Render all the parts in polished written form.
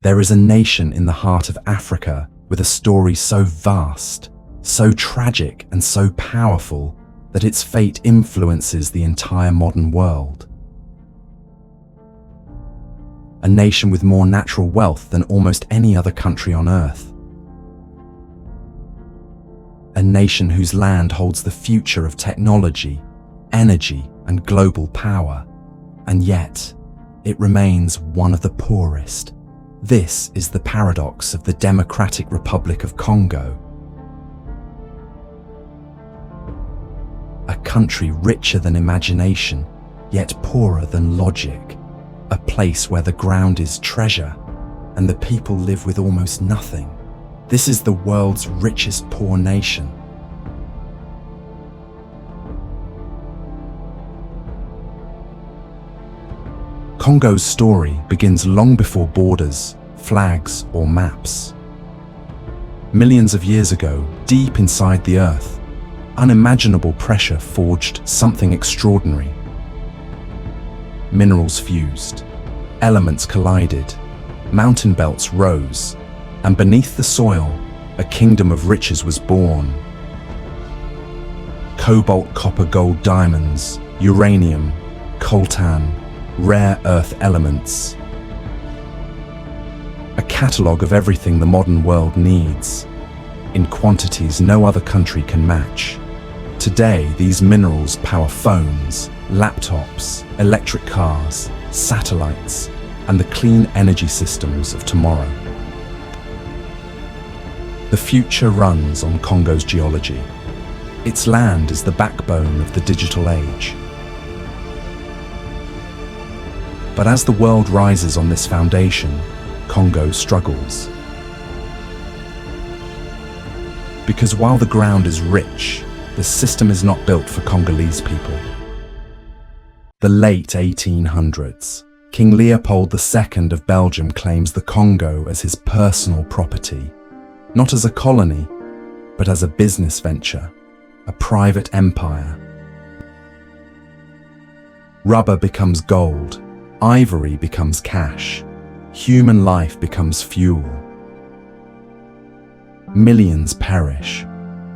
There is a nation in the heart of Africa with a story so vast, so tragic and so powerful that its fate influences the entire modern world. A nation with more natural wealth than almost any other country on earth. A nation whose land holds the future of technology, energy, and global power, and yet it remains one of the poorest. This is the paradox of the Democratic Republic of Congo. A country richer than imagination, yet poorer than logic. A place where the ground is treasure and the people live with almost nothing. This is the world's richest poor nation. Congo's story begins long before borders, flags, or maps. Millions of years ago, deep inside the earth, unimaginable pressure forged something extraordinary. Minerals fused, elements collided, mountain belts rose, and beneath the soil, a kingdom of riches was born. Cobalt, copper, gold, diamonds, uranium, coltan, rare earth elements. A catalogue of everything the modern world needs, in quantities no other country can match. Today, these minerals power phones, laptops, electric cars, satellites, and the clean energy systems of tomorrow. The future runs on Congo's geology. Its land is the backbone of the digital age. But as the world rises on this foundation, Congo struggles. Because while the ground is rich, the system is not built for Congolese people. The late 1800s, King Leopold II of Belgium claims the Congo as his personal property, not as a colony, but as a business venture, a private empire. Rubber becomes gold, ivory becomes cash, human life becomes fuel. Millions perish,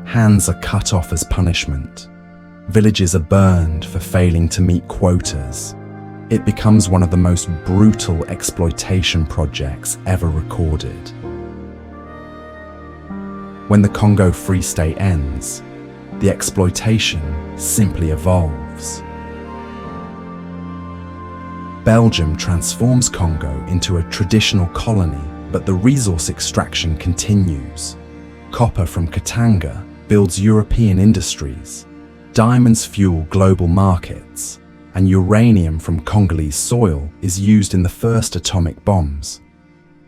hands are cut off as punishment, villages are burned for failing to meet quotas. It becomes one of the most brutal exploitation projects ever recorded. When the Congo Free State ends, the exploitation simply evolves. Belgium transforms Congo into a traditional colony, but the resource extraction continues. Copper from Katanga builds European industries, diamonds fuel global markets, and uranium from Congolese soil is used in the first atomic bombs.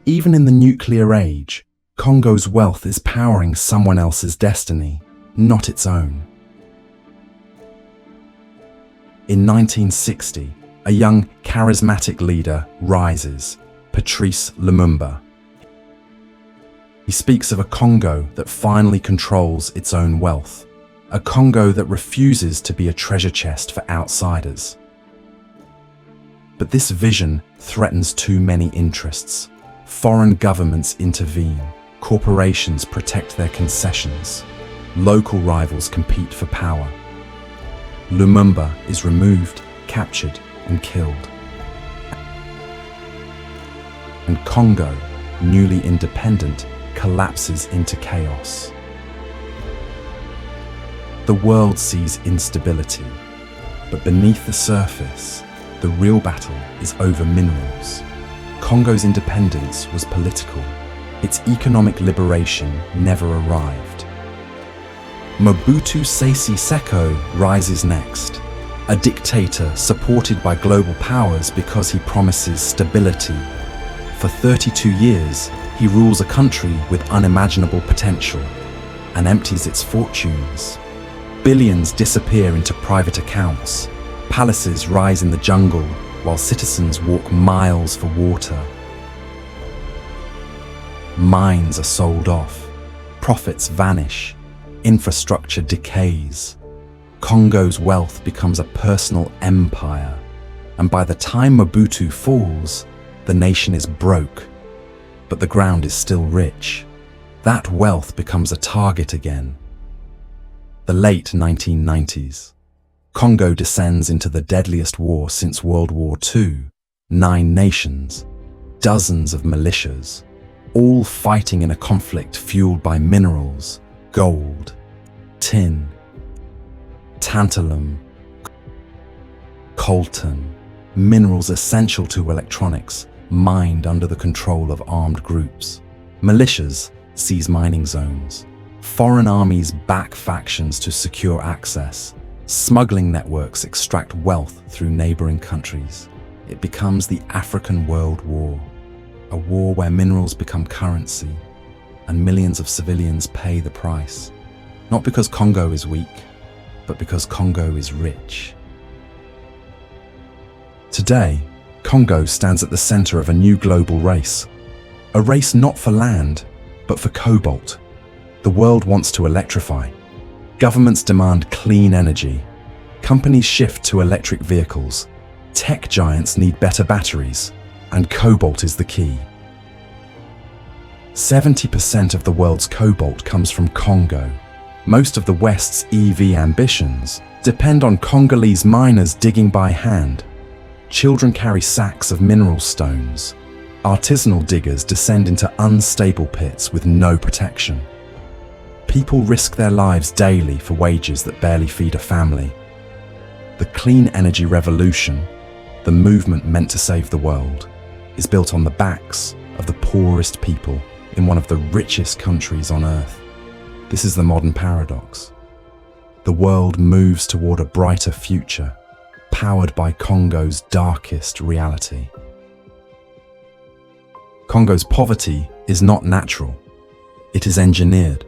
Even in the nuclear age, Congo's wealth is powering someone else's destiny, not its own. In 1960, a young, charismatic leader rises, Patrice Lumumba. He speaks of a Congo that finally controls its own wealth, a Congo that refuses to be a treasure chest for outsiders. But this vision threatens too many interests. Foreign governments intervene, corporations protect their concessions, local rivals compete for power. Lumumba is removed, captured, and killed. And Congo, newly independent, collapses into chaos. The world sees instability, but beneath the surface, the real battle is over minerals. Congo's independence was political. Its economic liberation never arrived. Mobutu Sese Seko rises next, a dictator supported by global powers because he promises stability. For 32 years, he rules a country with unimaginable potential and empties its fortunes. Billions disappear into private accounts. Palaces rise in the jungle while citizens walk miles for water. Mines are sold off. Profits vanish. Infrastructure decays. Congo's wealth becomes a personal empire, and by the time Mobutu falls, the nation is broke. but the ground is still rich. That wealth becomes a target again. The late 1990s. Congo descends into the deadliest war since World War II. 9 nations, dozens of militias, all fighting in a conflict fueled by minerals, gold, tin, tantalum, coltan, minerals essential to electronics, mined under the control of armed groups. Militias seize mining zones. Foreign armies back factions to secure access. Smuggling networks extract wealth through neighboring countries. It becomes the African World War, a war where minerals become currency and millions of civilians pay the price, not because Congo is weak, but because Congo is rich. Today, Congo stands at the center of a new global race, a race not for land, but for cobalt. The world wants to electrify. Governments demand clean energy. Companies shift to electric vehicles. Tech giants need better batteries, and cobalt is the key. 70% of the world's cobalt comes from Congo. Most of the West's EV ambitions depend on Congolese miners digging by hand. Children carry sacks of mineral stones. Artisanal diggers descend into unstable pits with no protection. People risk their lives daily for wages that barely feed a family. The clean energy revolution, the movement meant to save the world, is built on the backs of the poorest people in one of the richest countries on earth. This is the modern paradox. The world moves toward a brighter future, powered by Congo's darkest reality. Congo's poverty is not natural. It is engineered.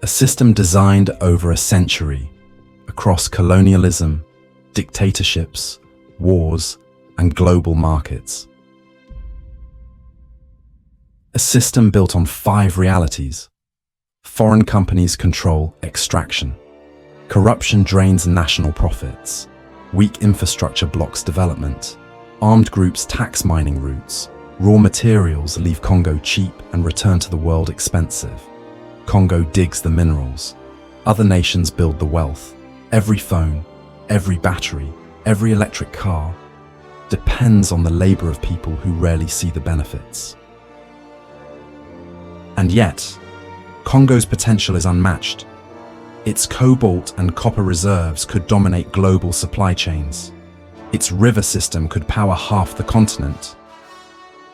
A system designed over a century, across colonialism, dictatorships, wars, and global markets. A system built on 5 realities. Foreign companies control extraction. Corruption drains national profits. Weak infrastructure blocks development. Armed groups tax mining routes. Raw materials leave Congo cheap and return to the world expensive. Congo digs the minerals. Other nations build the wealth. Every phone, every battery, every electric car depends on the labor of people who rarely see the benefits. And yet, Congo's potential is unmatched. Its cobalt and copper reserves could dominate global supply chains. Its river system could power half the continent.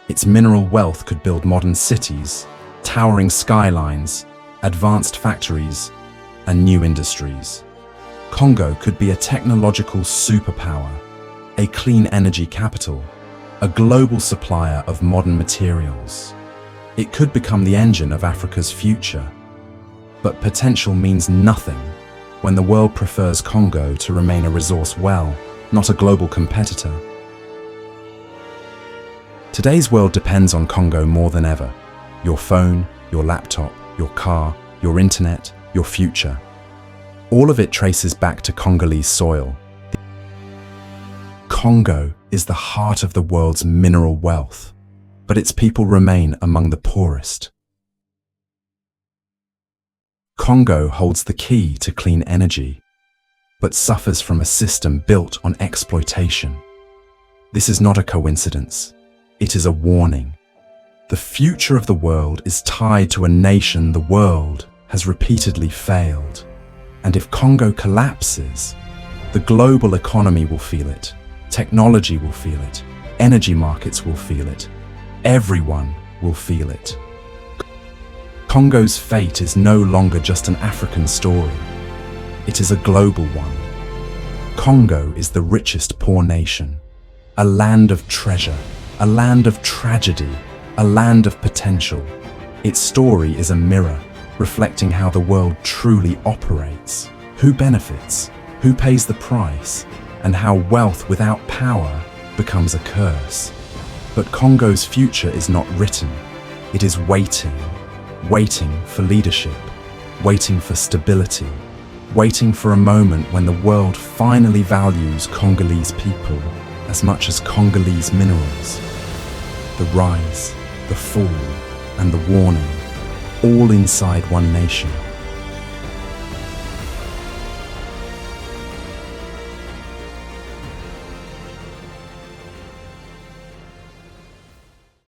Its mineral wealth could build modern cities, towering skylines, advanced factories, and new industries. Congo could be a technological superpower, a clean energy capital, a global supplier of modern materials. It could become the engine of Africa's future. But potential means nothing when the world prefers Congo to remain a resource well, not a global competitor. Today's world depends on Congo more than ever. Your phone, your laptop, your car, your internet, your future. All of it traces back to Congolese soil. Congo is the heart of the world's mineral wealth, but its people remain among the poorest. Congo holds the key to clean energy, but suffers from a system built on exploitation. This is not a coincidence. It is a warning. The future of the world is tied to a nation the world has repeatedly failed. And if Congo collapses, the global economy will feel it, technology will feel it, energy markets will feel it, everyone will feel it. Congo's fate is no longer just an African story. It is a global one. Congo is the richest poor nation, a land of treasure, a land of tragedy, a land of potential. Its story is a mirror, reflecting how the world truly operates, who benefits, who pays the price, and how wealth without power becomes a curse. But Congo's future is not written. It is waiting for leadership, waiting for stability, waiting for a moment when the world finally values Congolese people as much as Congolese minerals. The rise, the fall, and the warning, all inside one nation.